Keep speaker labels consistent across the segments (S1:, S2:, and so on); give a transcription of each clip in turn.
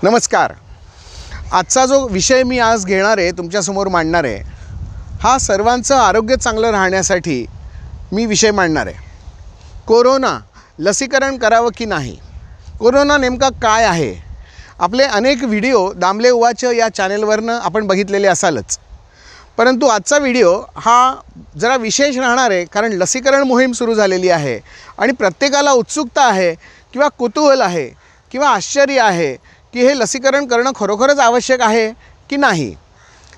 S1: नमस्कार। आजचा जो विषय मी आज घेणार आहे, तुमच्यासमोर मांडणार आहे, हा सर्वांचं आरोग्य चांगलं राहण्यासाठी मी विषय मांडणार आहे। कोरोना लसीकरण करावं की नाही, कोरोना नेमका काय आहे। आपले अनेक व्हिडिओ दामले उवाच या चॅनलवरनं आपण बघितलेले असालच, परंतु आजचा व्हिडिओ हा जरा विशेष राहणार आहे, कारण लसीकरण मोहीम सुरू झालेली आहे आणि प्रत्येकाला उत्सुकता आहे किंवा कुतूहल आहे किंवा आश्चर्य आहे की हे लसीकरण करणं खरोखरच आवश्यक आहे की नाही,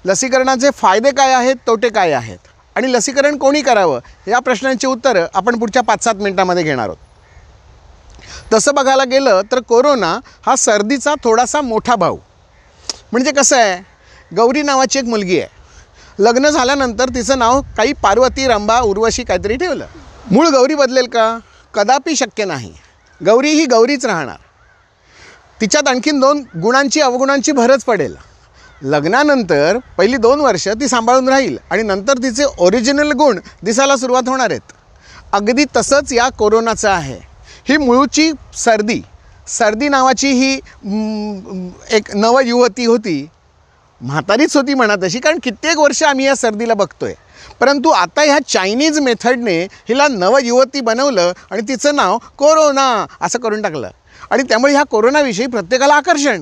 S1: लसीकरणाचे फायदे काय आहेत, तोटे काय आहेत आणि लसीकरण कोणी करावं या प्रश्नांची उत्तरं आपण पुढच्या 5-7 मिनिटांमध्ये घेणार आहोत। तसं बघायला गेलं तर कोरोना हा सर्दीचा थोडासा मोठा भाऊ। म्हणजे कसं आहे, गौरी नावाची एक मुलगी आहे, लग्न झाल्यानंतर तिचं नाव काही पार्वती, रंभा, उर्वशी काहीतरी ठेवलं। मूळ गौरी बदलेल का? कदापि शक्य नाही। गौरी ही गौरीच राहणार, तिच्यात आणखीन 2 गुणांची अवगुणांची भरच पडेल। लग्नानंतर पहिली 2 वर्ष ती सांभाळून राहील आणि नंतर तिचे ओरिजिनल गुण दिसायला सुरुवात होणार आहेत। अगदी तसंच या कोरोनाचं आहे। ही मूळची सर्दी नावाची ही एक नवयुवती होती, म्हातारीच होती म्हणा तशी, कारण कित्येक वर्ष आम्ही या सर्दीला बघतोय। परंतु आता ह्या चायनीज मेथडने हिला नवयुवती बनवलं आणि तिचं नाव कोरोना असं करून टाकलं आणि त्यामुळे ह्या कोरोनाविषयी प्रत्येकाला आकर्षण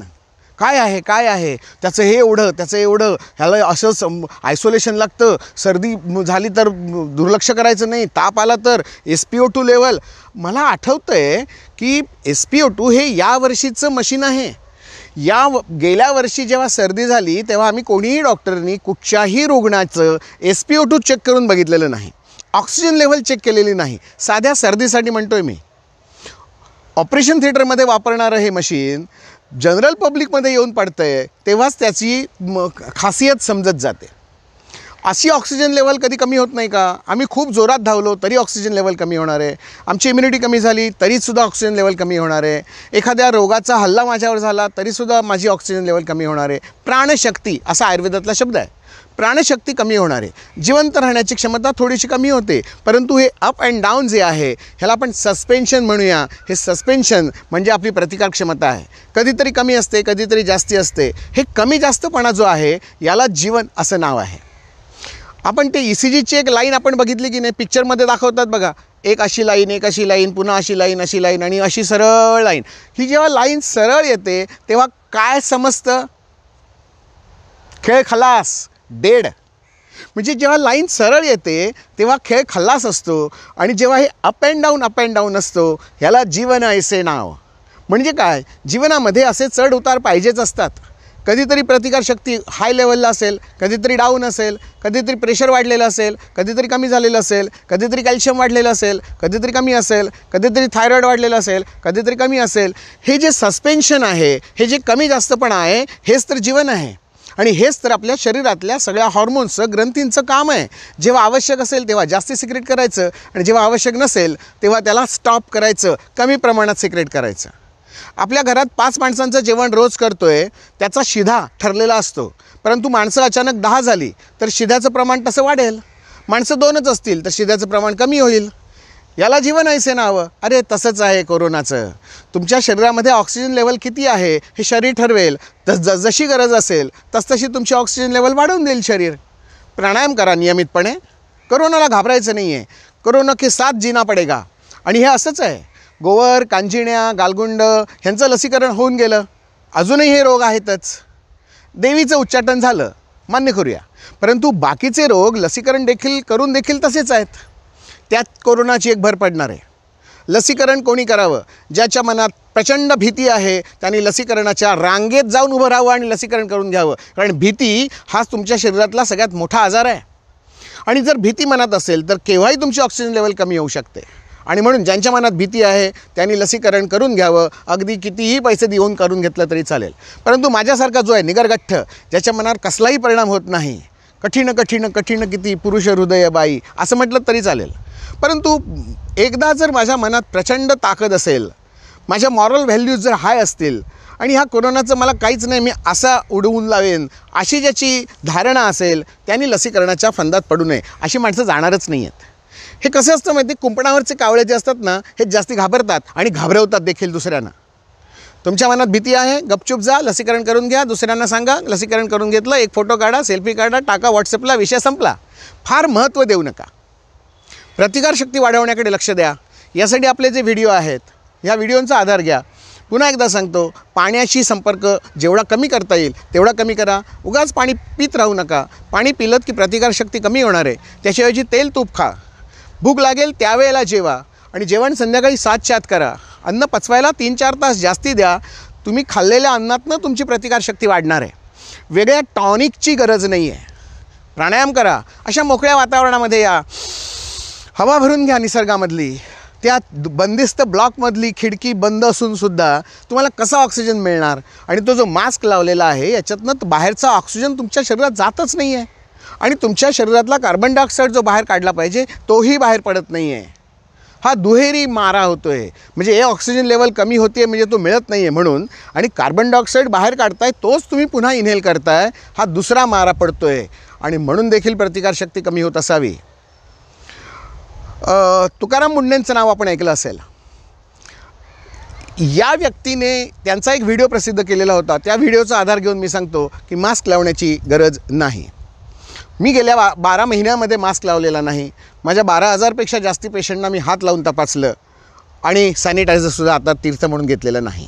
S1: काय आहे त्याचं हे एवढं, त्याचं एवढं, ह्याला असं आयसोलेशन लागतं, सर्दी झाली तर दुर्लक्ष करायचं नाही, ताप आला तर SpO2 लेवल। मला आठवतं आहे की SpO2 हे या वर्षीचं मशीन आहे। गेल्या वर्षी जेव्हा सर्दी झाली तेव्हा आम्ही कोणीही डॉक्टरनी कुठच्याही रुग्णाचं SpO2 चेक करून बघितलेलं नाही, ऑक्सिजन लेवल चेक केलेली नाही। साध्या सर्दीसाठी म्हणतोय मी। ऑपरेशन थिएटरमध्ये वापरणारं हे मशीन जनरल पब्लिकमध्ये येऊन पडतं आहे तेव्हाच त्याची खासियत समजत जाते। अशी ऑक्सिजन लेवल कधी कमी होत नाही का? आम्ही खूप जोरात धावलो तरी ऑक्सिजन लेवल कमी होणार आहे, आमची इम्युनिटी कमी झाली तरीसुद्धा ऑक्सिजन लेवल कमी होणार आहे, एखाद्या रोगाचा हल्ला माझ्यावर झाला तरीसुद्धा माझी ऑक्सिजन लेवल कमी होणार आहे। प्राणशक्ती असा आयुर्वेदातला शब्द आहे, प्राणशक्ती कमी होणार आहे, जिवंत राहण्याची क्षमता थोडीशी कमी होते। परंतु हे अप अँड डाऊन जे आहे ह्याला आपण सस्पेन्शन म्हणूया। हे सस्पेन्शन म्हणजे आपली प्रतिकार क्षमता आहे, कधीतरी कमी असते कधीतरी जास्ती असते। हे कमी जास्तपणा जो आहे याला जीवन असं नाव आहे। आपण ते ECGची एक लाईन आपण बघितली की नाही, पिक्चरमध्ये दाखवतात बघा, एक अशी लाईन, एक अशी लाईन, पुन्हा अशी लाईन आणि अशी सरळ लाईन। ही जेव्हा लाईन सरळ येते तेव्हा काय समजतं? खेळ खलास, डेड। म्हणजे जेव्हा लाईन सरळ येते तेव्हा खेळ खल्लास असतो आणि जेव्हा हे अप अँड डाऊन असतो ह्याला जीवन असे नाव। म्हणजे काय, जीवनामध्ये असे चढ उतार पाहिजेच असतात। कधीतरी प्रतिकारशक्ती हाय लेवलला असेल, कधीतरी डाऊन असेल, कधीतरी प्रेशर वाढलेलं असेल, कधीतरी कमी झालेलं असेल, कधीतरी कॅल्शियम वाढलेलं असेल, कधीतरी कमी असेल, कधीतरी थायरॉईड वाढलेलं असेल, कधीतरी कमी असेल। हे जे सस्पेन्शन आहे, हे जे कमी जास्तपणा आहे, हेच तर जीवन आहे आणि हेच तर आपल्या शरीरातल्या सगळ्या हॉर्मोन्सचं, ग्रंथींचं काम आहे। जेव्हा आवश्यक असेल तेव्हा जास्ती सिक्रेट करायचं आणि जेव्हा आवश्यक नसेल तेव्हा त्याला स्टॉप करायचं, कमी प्रमाणात सिक्रेट करायचं। आपल्या घरात 5 माणसांचं जेवण रोज करतोय त्याचा शिधा ठरलेला असतो, परंतु माणसं अचानक 10 झाली तर शिध्याचं प्रमाण तसं वाढेल। माणसं 2च असतील तर शिध्याचं प्रमाण कमी होईल। याला जीवन ऐसे नावं। अरे तसंच आहे कोरोनाचं। तुमच्या शरीरामध्ये ऑक्सिजन लेवल किती आहे हे शरीर ठरवेल, जशी गरज असेल तसतशी तुमची ऑक्सिजन लेवल वाढवून देईल शरीर। प्राणायाम करा नियमितपणे, कोरोनाला घाबरायचं नाही आहे, कोरोना के साथ जीना पडेगा। आणि हे असंच आहे, गोवर, कांजिण्या, गालगुंड ह्यांचं लसीकरण होऊन गेलं, अजूनही हे रोग आहेतच। देवीचं उच्चाटन झालं, मान्य करूया, परंतु बाकीचे रोग लसीकरण करून देखील तसेच आहेत। त्यात कोरोनाची एक भर पडणार आहे। लसीकरण कोणी करावं? ज्याच्या मनात प्रचंड भीती आहे त्यांनी लसीकरणाच्या रांगेत जाऊन उभं राहावं आणि लसीकरण करून घ्यावं, कारण भीती हा तुमच्या शरीरातला सगळ्यात मोठा आजार आहे आणि जर भीती मनात असेल तर केव्हाही तुमची ऑक्सिजन लेवल कमी होऊ शकते। आणि म्हणून ज्यांच्या मनात भीती आहे त्यांनी लसीकरण करून घ्यावं, अगदी कितीही पैसे देऊन करून घेतलं तरी चालेल। परंतु माझ्यासारखा जो आहे निगरगठ्ठ, ज्याच्या मनावर कसलाही परिणाम होत नाही, कठीण किती पुरुष हृदय बाई असं म्हटलं तरी चालेल, परंतु एकदा जर माझ्या मनात प्रचंड ताकद असेल, माझ्या मॉरल व्हॅल्यूज जर हाय असतील आणि ह्या कोरोनाचं मला काहीच नाही, मी असा उडवून लावेन अशी ज्याची धारणा असेल त्यांनी लसीकरणाच्या फंदात पडू नये। अशी माणसं जाणारच नाही आहेत। हे कसं असतं माहिती, कुंपणावरचे कावळे जे असतात ना, हे जास्ती घाबरतात आणि घाबरवतात देखील दुसऱ्यांना। तुमच्या मनात भीती आहे, गपचूप जा, लसीकरण करून घ्या, दुसऱ्यांना सांगा लसीकरण करून घेतलं, एक फोटो काढा, सेल्फी काढा, टाका व्हॉट्सअपला, विषय संपला. फार महत्त्व देऊ नका. प्रतिकारशक्ती वाढवण्याकडे लक्ष द्या. यासाठी आपले जे व्हिडिओ आहेत, ह्या व्हिडिओंचा आधार घ्या. पुन्हा एकदा सांगतो, पाण्याशी संपर्क जेवढा कमी करता येईल तेवढा कमी करा. उगाच पाणी पित राहू नका. पाणी पिलत की प्रतिकारशक्ती कमी होणार आहे. त्याच्याऐवजी तेल तूप खा. भूक लागेल त्यावेळेला जेवा आणि जेवण संध्याकाळी 7च्या आत करा. अन्न पचवायला 3-4 तास जास्ती द्या. तुम्ही खाल्लेल्या अन्नातनं तुमची प्रतिकारशक्ती वाढणार आहे. वेगळ्या टॉनिकची गरज नाही आहे. प्राणायाम करा. अशा मोकळ्या वातावरणामध्ये या. हवा भरून घ्या निसर्गामधली. त्या बंदिस्त ब्लॉकमधली खिडकी बंद असूनसुद्धा तुम्हाला कसा ऑक्सिजन मिळणार? आणि तो जो मास्क लावलेला आहे याच्यातनं बाहेरचा ऑक्सिजन तुमच्या शरीरात जातच नाही आहे आणि तुमच्या शरीरातला कार्बन डायऑक्साईड जो बाहेर काढला पाहिजे तोही बाहेर पडत नाही आहे. हा दुहेरी मारा होतो आहे. म्हणजे हे ऑक्सिजन लेवल कमी होते आहे म्हणजे तो मिळत नाही आहे म्हणून, आणि कार्बन डायऑक्साईड बाहेर काढताय तोच तुम्ही पुन्हा इनहेल करताय. हा दुसरा मारा पडतो आहे आणि म्हणून देखील प्रतिकारशक्ती कमी होत असावी. तुकाराम मुंडेंचं नाव आपण ऐकलं असेल. या व्यक्तीने त्यांचा एक व्हिडिओ प्रसिद्ध केलेला होता. त्या व्हिडिओचा आधार घेऊन मी सांगतो की मास्क लावण्याची गरज नाही. मी गेल्या 12 महिन्यामध्ये मास्क लावलेला नाही. माझ्या 12,000पेक्षा जास्ती पेशंटना मी हात लावून तपासलं आणि सॅनिटायझरसुद्धा आता तीर्थ म्हणून घेतलेलं नाही.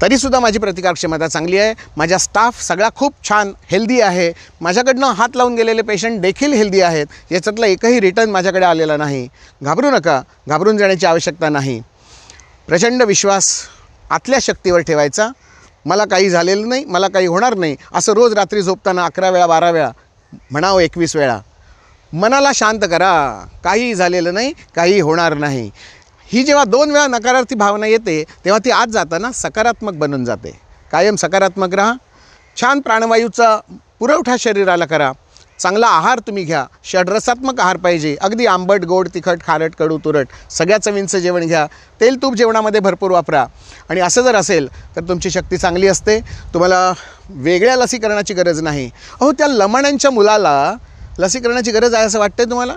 S1: तरीसुद्धा माझी प्रतिकारक्षमता चांगली आहे. माझा स्टाफ सगळा खूप छान हेल्दी आहे. माझ्याकडनं हात लावून गेलेले पेशंट देखील हेल्दी आहेत. याच्यातला एकही रिटर्न माझ्याकडे आलेला नाही. घाबरू नका. घाबरून जाण्याची आवश्यकता नाही. प्रचंड विश्वास आतल्या शक्तीवर ठेवायचा. मला काही झालेलं नाही, मला काही होणार नाही असं रोज रात्री झोपताना 11 वेळा 12 वेळा म्हणावं, 21 वेळा. मनाला शांत करा. काही झालेलं नाही, काही होणार नाही. ही जेव्हा 2 वेळा नकारार्थी भावना येते तेव्हा ती आत जाताना सकारात्मक बनून जाते. कायम सकारात्मक राहा. छान प्राणवायूचा पुरवठा शरीराला करा. चांगला आहार तुम्ही घ्या. षड्रसात्मक आहार पाहिजे. अगदी आंबट, गोड, तिखट, खारट, कडू, तुरट सगळ्या चवींचं जेवण घ्या. तेल तूप जेवणामध्ये भरपूर वापरा. आणि असं जर असेल तर तुमची शक्ती चांगली असते. तुम्हाला वेगळ्या लसीकरणाची गरज नाही. अहो, त्या लमण्यांच्या मुलाला लसीकरणाची गरज आहे असं वाटतंय तुम्हाला?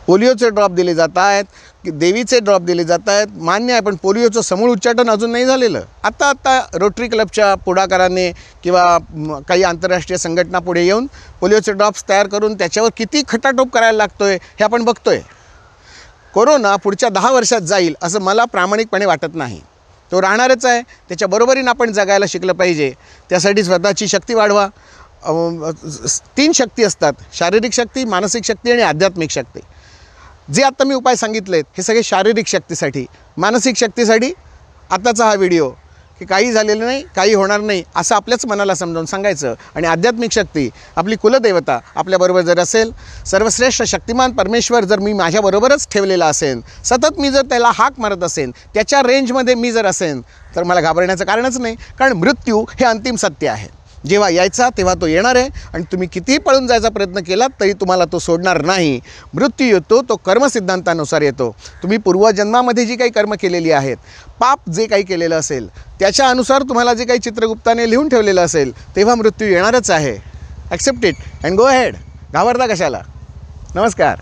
S1: पोलिओचे ड्रॉप दिले जात आहेत, देवीचे ड्रॉप दिले जात आहेत, मान्य आहे. पण पोलिओचं समूळ उच्चाटन अजून नाही झालेलं. आता रोटरी क्लबच्या पुढाकाराने किंवा काही आंतरराष्ट्रीय संघटना पुढे येऊन पोलिओचे ड्रॉप्स तयार करून त्याच्यावर किती खटाटोप करायला लागतो आहे हे आपण बघतो आहे. कोरोना पुढच्या 10 वर्षात जाईल असं मला प्रामाणिकपणे वाटत नाही. तो राहणारच आहे. त्याच्या बरोबरीनं आपण जगायला शिकलं पाहिजे. त्यासाठी स्वतःची शक्ती वाढवा. 3 शक्ती असतात: शारीरिक शक्ती, मानसिक शक्ती आणि आध्यात्मिक शक्ती. जे आत्ता मी उपाय सांगितले आहेत हे सगळे शारीरिक शक्तीसाठी. मानसिक शक्तीसाठी आत्ताचा हा व्हिडिओ की काही झालेलं नाही, काही होणार नाही असं आपल्याच मनाला समजावून सांगायचं. आणि आध्यात्मिक शक्ती, आपली कुलदेवता आपल्याबरोबर जर असेल, सर्वश्रेष्ठ शक्तिमान परमेश्वर जर मी माझ्याबरोबरच ठेवलेला असेल, सतत मी जर त्याला हाक मारत असेन, त्याच्या रेंजमध्ये मी जर असेन तर मला घाबरण्याचं कारणच नाही. कारण मृत्यू हे अंतिम सत्य आहे. जेव्हा यायचा तेव्हा तो येणार आहे आणि तुम्ही कितीही पळून जायचा प्रयत्न केला तरी तुम्हाला तो सोडणार नाही. मृत्यू येतो तो कर्मसिद्धांतानुसार येतो. तुम्ही पूर्वजन्मामध्ये जी काही कर्म केलेली आहेत, पाप जे काही केलेलं असेल त्याच्या अनुसार तुम्हाला जे काही चित्रगुप्ताने लिहून ठेवलेलं असेल तेव्हा मृत्यू येणारच आहे. Accept it and go ahead. घाबरता कशाला? नमस्कार.